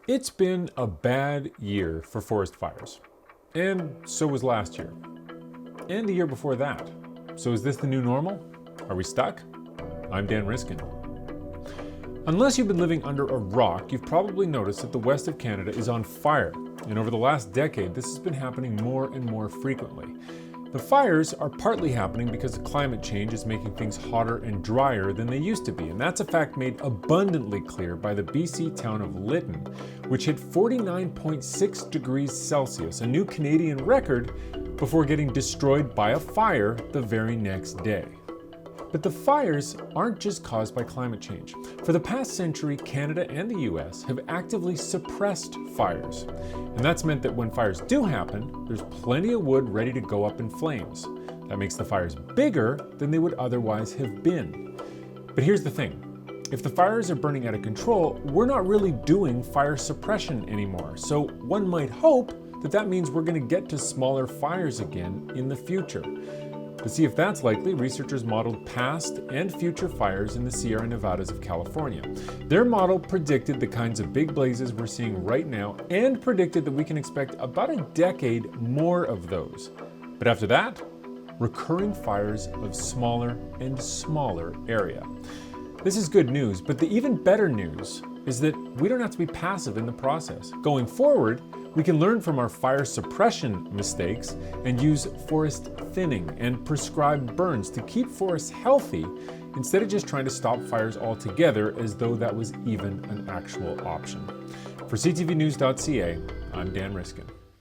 It's been a bad year for forest fires. And so was last year. And the year before that. So is this the new normal? Are we stuck? I'm Dan Riskin. Unless you've been living under a rock, you've probably noticed that the west of Canada is on fire. And over the last decade, this has been happening more and more frequently. The fires are partly happening because climate change is making things hotter and drier than they used to be, and that's a fact made abundantly clear by the BC town of Lytton, which hit 49.6 degrees Celsius, a new Canadian record, before getting destroyed by a fire the very next day. But the fires aren't just caused by climate change. For the past century, Canada and the US have actively suppressed fires. And that's meant that when fires do happen, there's plenty of wood ready to go up in flames. That makes the fires bigger than they would otherwise have been. But here's the thing. If the fires are burning out of control, we're not really doing fire suppression anymore. So one might hope that that means we're going to get to smaller fires again in the future. To see if that's likely, researchers modeled past and future fires in the Sierra Nevadas of California. Their model predicted the kinds of big blazes we're seeing right now and predicted that we can expect about a decade more of those. But after that, recurring fires of smaller and smaller area. This is good news, but the even better news is that we don't have to be passive in the process. Going forward, we can learn from our fire suppression mistakes and use forest thinning and prescribed burns to keep forests healthy instead of just trying to stop fires altogether as though that was even an actual option. For ctvnews.ca, I'm Dan Riskin.